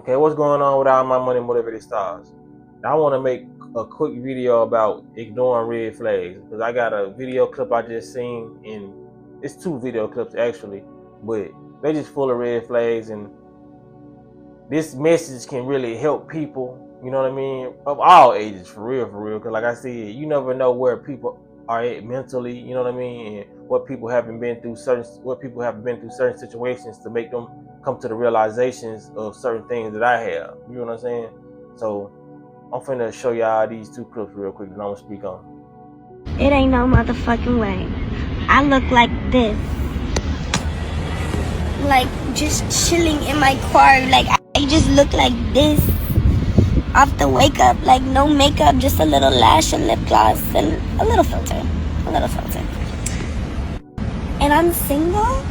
Okay, what's going on with all my money motivated stars? Now, I want to make a quick video about ignoring red flags because I got a video clip I just seen, and it's 2 video clips actually, but they just full of red flags, and this message can really help people, you know what I mean, of all ages, for real, because like I said, you never know where people are at mentally, you know what I mean, and what people have been through certain situations to make them come to the realizations of certain things that I have, you know what I'm saying? So I'm finna show y'all these 2 clips real quick, and I'm gonna speak on. It ain't no motherfucking way. I look like this. Like, just chilling in my car. Like, I just look like this. Off the wake up, like no makeup, just a little lash and lip gloss and a little filter. A little filter. And I'm single?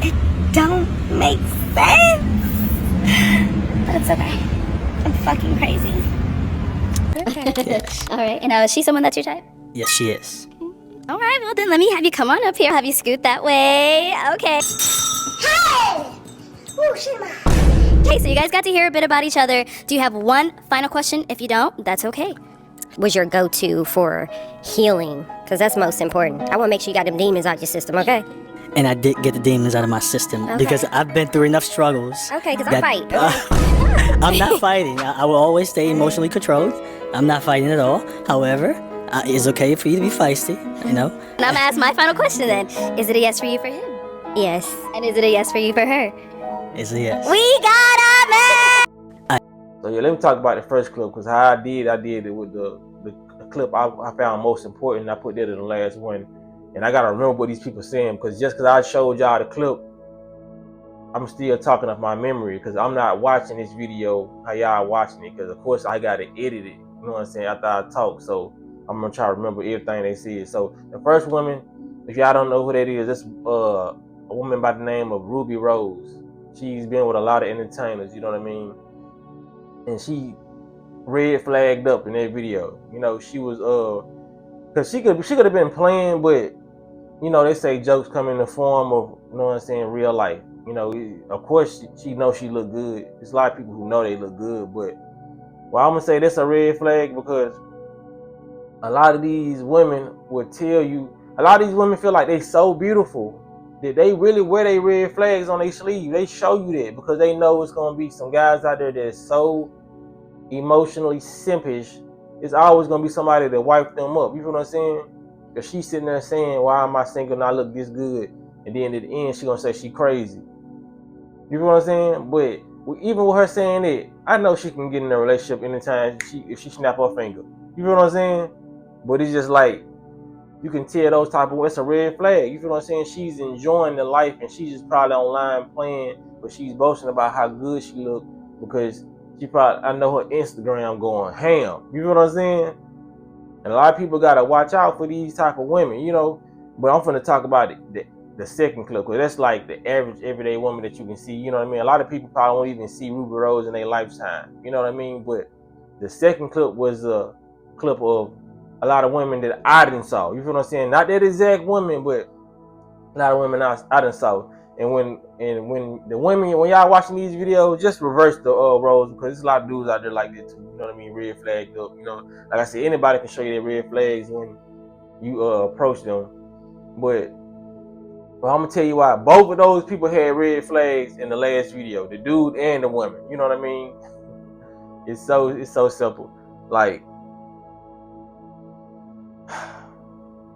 It don't make sense. But it's okay. I'm fucking crazy. Yes. All right. And is she someone that's your type? Yes, she is. All right. Well, then let me have you come on up here. Have you scoot that way. Okay. Hey! Ooh, shit, my... Okay, so you guys got to hear a bit about each other. Do you have one final question? If you don't, that's okay. Was your go-to for healing? Because that's most important. I want to make sure you got them demons out your system, okay? And I did get the demons out of my system because I've been through enough struggles. Okay, because I fight. I'm not fighting. I will always stay emotionally controlled. I'm not fighting at all. However, it's okay for you to be feisty, you know? And I'm gonna ask my final question then. Is it a yes for you for him? Yes. And is it a yes for you for her? It's a yes. We got a man! So yeah, let me talk about the first clip, because how I did it with the clip I found most important. I put that in the last one, and I gotta remember what these people saying, because just because I showed y'all the clip, I'm still talking off my memory, because I'm not watching this video how y'all watching it, because of course I gotta edit it, you know what I'm saying, after I talk. So I'm gonna try to remember everything they said. So the first woman, if y'all don't know who that is, it's a woman by the name of Ruby Rose. She's been with a lot of entertainers, you know what I mean? And she red flagged up in that video. You know, she was cause she could have been playing, but you know, they say jokes come in the form of, you know what I'm saying, real life. You know, of course she knows she look good. There's a lot of people who know they look good, but well, I'm gonna say that's a red flag, because a lot of these women would tell you, a lot of these women feel like they so beautiful that they really wear their red flags on their sleeve. They show you that because they know it's gonna be some guys out there that's so emotionally simpish. It's always gonna be somebody that wipe them up. You feel what I'm saying? Because she's sitting there saying, "Why am I single and I look this good?" And then at the end, she gonna say she crazy. You feel what I'm saying? But even with her saying that, I know she can get in a relationship anytime if she snap her finger. You feel what I'm saying? But it's just like, you can tell those type of, it's a red flag. You feel what I'm saying? She's enjoying the life, and she's just probably online playing, but she's boasting about how good she look, because she probably, I know her Instagram going ham. You feel what I'm saying? And a lot of people gotta watch out for these type of women, you know. But I'm finna talk about the second clip, because that's like the average everyday woman that you can see. You know what I mean? A lot of people probably won't even see Ruby Rose in their lifetime. You know what I mean? But the second clip was a clip of a lot of women that I didn't saw. You feel what I'm saying? Not that exact woman, but a lot of women I didn't saw. And when the women, when y'all watching these videos, just reverse the roles, because there's a lot of dudes out there like that too. You know what I mean? Red flagged up. You know, like I said, anybody can show you their red flags when you approach them. But well, I'm gonna tell you why. Both of those people had red flags in the last video, the dude and the woman. You know what I mean? It's so simple. Like,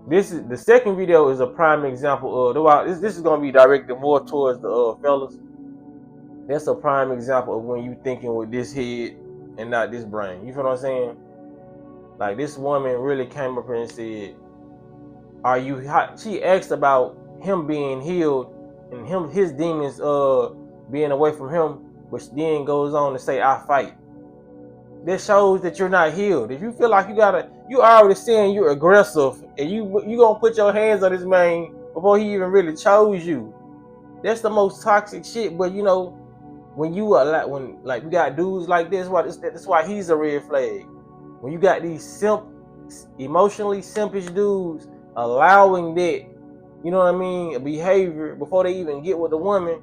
this is the second video is a prime example of this is gonna be directed more towards the fellas. That's a prime example of when you thinking with this head and not this brain. You feel what I'm saying? Like, this woman really came up here and said, "Are you?" She asked about him being healed and his demons being away from him, which then goes on to say, "I fight." This shows that you're not healed. If you feel like you already saying you're aggressive, and you gonna put your hands on this man before he even really chose you. That's the most toxic shit. But you know, when you like we got dudes like this, that's why he's a red flag. When you got these emotionally simpish dudes allowing that, you know what I mean, a behavior before they even get with the woman,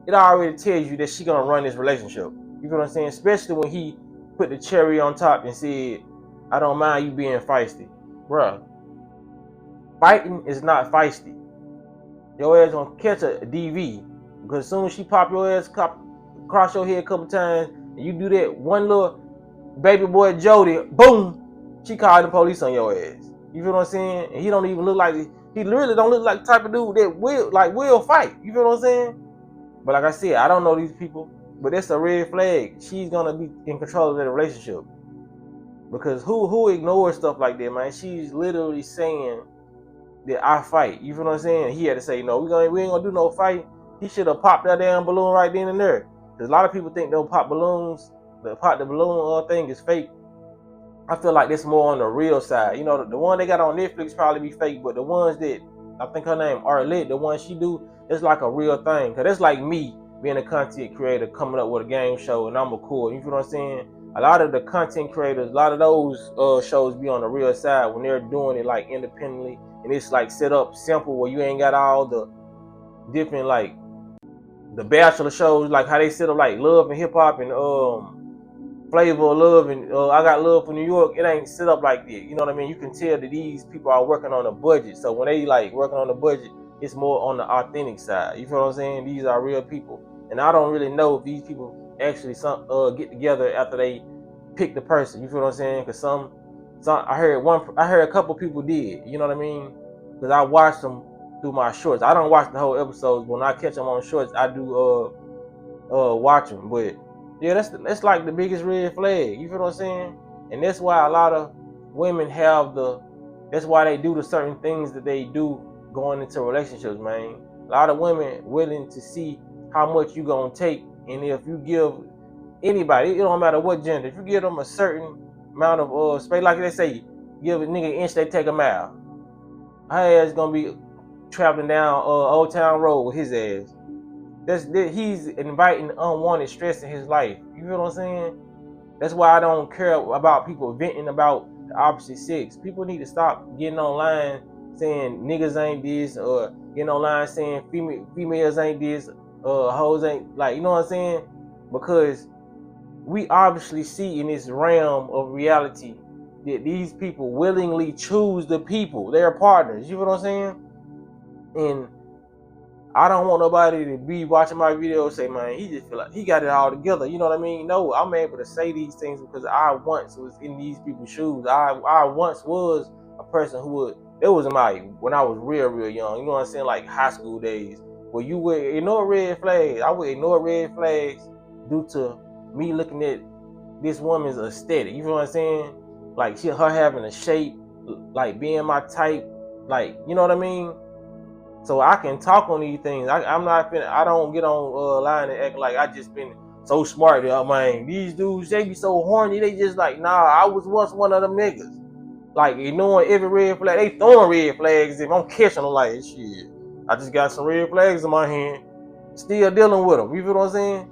it already tells you that she gonna run this relationship. You You feel what I'm saying? Especially when he put the cherry on top and said, I don't mind you being feisty. Bruh, fighting is not feisty. Your ass gonna catch a DV. Because as soon as she pop your ass across your head a couple times, and you do that one little baby boy Jody, boom, she called the police on your ass. You feel what I'm saying? And he don't even look like, he really don't look like the type of dude that will fight. You feel what I'm saying? But like I said, I don't know these people, but it's a red flag. She's gonna be in control of that relationship. Because who ignores stuff like that, man? She's literally saying that I fight. You feel what I'm saying? He had to say, no, we ain't gonna do no fight. He should have popped that damn balloon right then and there. Because a lot of people think they'll pop balloons. The balloon thing is fake. I feel like this more on the real side. You know, the one they got on Netflix probably be fake, but the ones that, I think her name Arlette, the one she do, it's like a real thing. Because it's like me being a content creator coming up with a game show and I'm a cool. You feel what I'm saying? A lot of the content creators, a lot of those shows be on the real side when they're doing it like independently. And it's like set up simple where you ain't got all the different, like the Bachelor shows, like how they set up like Love and Hip Hop and Flavor of Love and I Got Love for New York. It ain't set up like that. You know what I mean? You can tell that these people are working on a budget. So when they like working on the budget, it's more on the authentic side. You feel what I'm saying? These are real people. And I don't really know if these people actually get together after they pick the person. You feel what I'm saying? Because some I heard a couple people did. You know what I mean? Because I watched them through my shorts. I don't watch the whole episodes. When I catch them on shorts, I do watch them. But yeah, that's like the biggest red flag. You feel what I'm saying? And that's why a lot of women that's why they do the certain things that they do going into relationships, man. A lot of women willing to see how much you gonna take, and if you give anybody, it don't matter what gender, if you give them a certain amount of space, like they say, give a nigga an inch, they take a mile. Her ass gonna be traveling down Old Town Road with his ass. He's inviting unwanted stress in his life. You feel what I'm saying? That's why I don't care about people venting about the opposite sex. People need to stop getting online saying niggas ain't this, or getting online saying females ain't this, hoes ain't, like, you know what I'm saying? Because we obviously see in this realm of reality that these people willingly choose the people, their partners. You feel what I'm saying? And I don't want nobody to be watching my video and say, man, he just feel like he got it all together. You know what I mean? No, I'm able to say these things because I once was in these people's shoes. I once was a person it was when I was real young. You know what I'm saying? Like high school days, where you would ignore red flags. I would ignore red flags due to me looking at this woman's aesthetic. You know what I'm saying? Like her having a shape, like being my type, like, you know what I mean? So I can talk on these things. I don't get on line and act like I just been so smart. Man, these dudes, they be so horny. They just like, nah, I was once one of them niggas. Like, ignoring every red flag. They throwing red flags if I'm catching them, like, shit, I just got some red flags in my hand. Still dealing with them. You feel what I'm saying?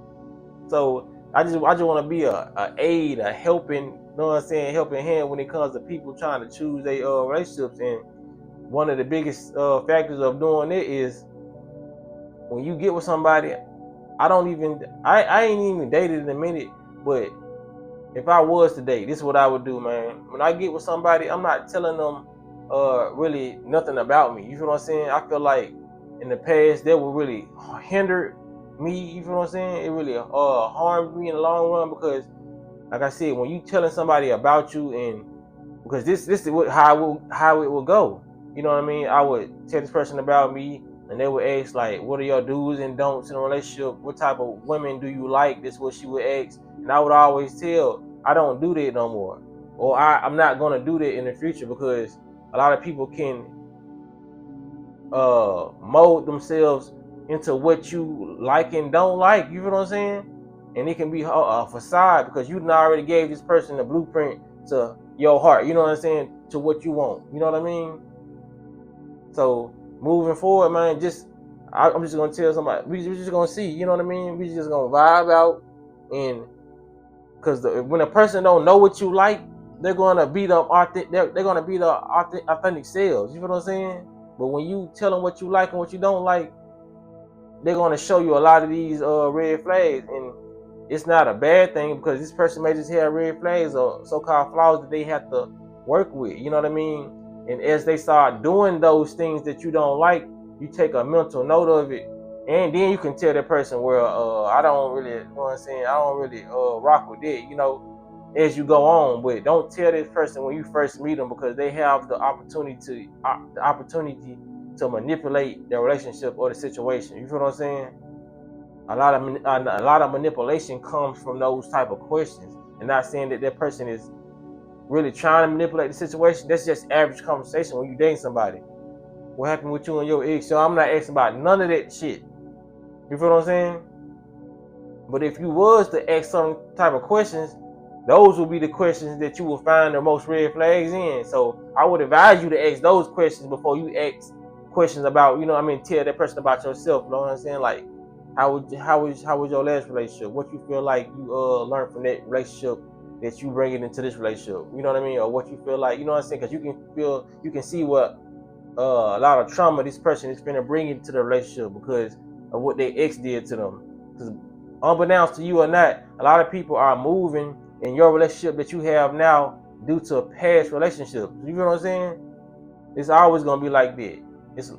So I just want to be a aid, a helping, you know what I'm saying, helping hand when it comes to people trying to choose their relationships. And one of the biggest factors of doing it is when you get with somebody, I ain't even dated in a minute, but if I was to date, this is what I would do, man. When I get with somebody, I'm not telling them really nothing about me. You feel what I'm saying? I feel like in the past that would really hinder me. You feel what I'm saying? It really harmed me in the long run, because like I said, when you telling somebody about you, and because this is how it will go. You know what I mean? I would tell this person about me, and they would ask, like, what are your do's and don'ts in a relationship? What type of women do you like? This is what she would ask. And I would always tell, I don't do that no more. Or I'm not going to do that in the future, because a lot of people can mold themselves into what you like and don't like. You feel what I'm saying? And it can be a facade, because you already gave this person the blueprint to your heart. You know what I'm saying? To what you want. You know what I mean? So moving forward, man, I'm just gonna tell somebody, we're just gonna see, you know what I mean? We just gonna vibe out, and because when a person don't know what you like, they're gonna be the authentic selves. You know what I'm saying? But when you tell them what you like and what you don't like, they're gonna show you a lot of these red flags. And it's not a bad thing, because this person may just have red flags or so-called flaws that they have to work with. You know what I mean? And as they start doing those things that you don't like, you take a mental note of it, and then you can tell that person, well, I don't really, you know what I'm saying, I don't really rock with it, you know, as you go on. But don't tell this person when you first meet them, because they have the opportunity to manipulate the relationship or the situation. You feel what I'm saying? A lot of manipulation comes from those type of questions. And not saying that that person is really trying to manipulate the situation. That's just average conversation when you dating somebody. What happened with you and your ex? So I'm not asking about none of that shit. You feel what I'm saying? But if you was to ask some type of questions, those will be the questions that you will find the most red flags in. So I would advise you to ask those questions before you ask questions about, you know what I mean, tell that person about yourself. You know what I'm saying? Like, how was your last relationship? What you feel like you learned from that relationship that you bring it into this relationship? You know what I mean? Or what you feel like, you know what I'm saying? Because you can see what a lot of trauma this person is going to bring into the relationship because of what their ex did to them. Because unbeknownst to you or not, a lot of people are moving in your relationship that you have now due to a past relationship. You know what I'm saying? It's always going to be like that.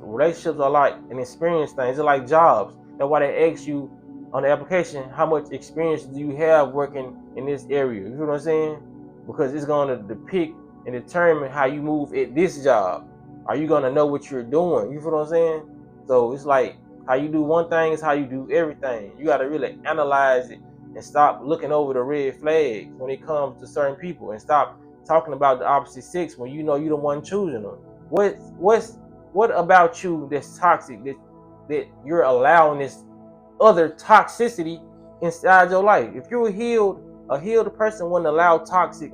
Relationships are like an experience thing. It's like jobs. That's why they ask you on the application, how much experience do you have working in this area? You know what I'm saying? Because it's going to depict and determine how you move at this job. Are you going to know what you're doing? You feel what I'm saying? So it's like how you do one thing is how you do everything. You got to really analyze it and stop looking over the red flags when it comes to certain people, and stop talking about the opposite sex when you know you're the one choosing them. What about you that's toxic that you're allowing this other toxicity inside your life? If you're a healed person wouldn't allow toxic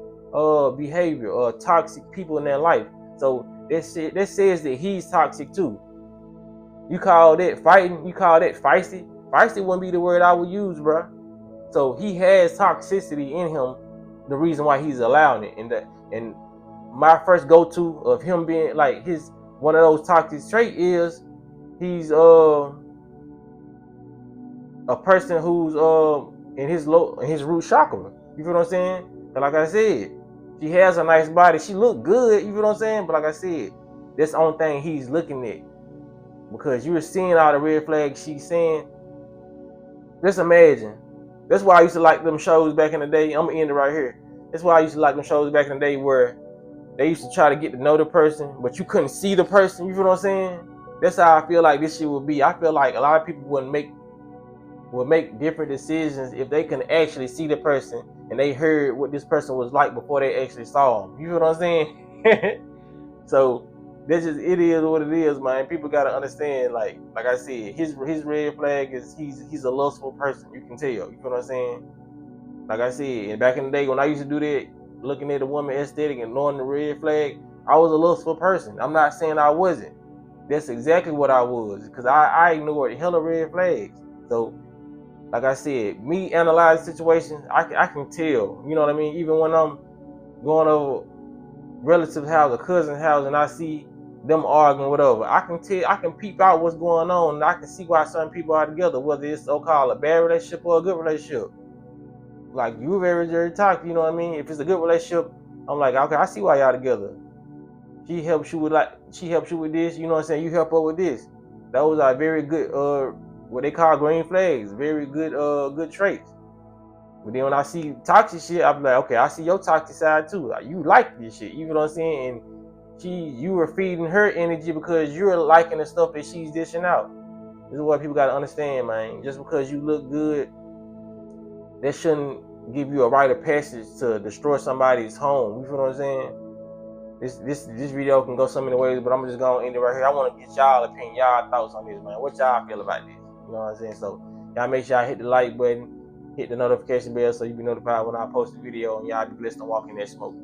behavior or toxic people in their life. So that says that he's toxic too. You call that fighting? You call that feisty? Feisty wouldn't be the word I would use, bro. So he has toxicity in him. The reason why he's allowing it, and my first go-to of him being like his one of those toxic traits is he's a person who's in his root chakra. You feel what I'm saying? But like I said, she has a nice body. She look good. You feel what I'm saying? But like I said, that's the only thing he's looking at, because you were seeing all the red flags she's saying. Just imagine. That's why I used to like them shows back in the day. I'm gonna end it right here. That's why I used to like them shows back in the day where they used to try to get to know the person, but you couldn't see the person. You feel what I'm saying? That's how I feel like this shit would be. I feel like a lot of people would make different decisions if they can actually see the person and they heard what this person was like before they actually saw him. You feel what I'm saying? So it is what it is, man. People gotta understand, like I said, his red flag is he's a lustful person. You can tell. You feel what I'm saying? Like I said, and back in the day when I used to do that, looking at a woman aesthetic and knowing the red flag, I was a lustful person. I'm not saying I wasn't. That's exactly what I was, because I ignored hella red flags. So, like I said, me analyzing situations, I can tell. You know what I mean? Even when I'm going over relative's house or cousin's house and I see them arguing, whatever, I can peep out what's going on, and I can see why certain people are together, whether it's so-called a bad relationship or a good relationship. Like, you're very, very toxic, you know what I mean? If it's a good relationship, I'm like, okay, I see why y'all together. She helps you with this, you know what I'm saying? You help her with this. Those are very good, what they call green flags, very good, good traits. But then when I see toxic shit, I'm like, okay, I see your toxic side too. Like, you like this shit, you know what I'm saying? And you were feeding her energy because you're liking the stuff that she's dishing out. This is what people gotta understand, man. Just because you look good, that shouldn't give you a rite of passage to destroy somebody's home. You feel what I'm saying? This video can go so many ways, but I'm just gonna end it right here. I want to get y'all opinion, y'all thoughts on this, man. What y'all feel about this? You know what I'm saying? So y'all make sure y'all hit the like button, hit the notification bell so you be notified when I post a video, and y'all be blessed and walk in that smoke.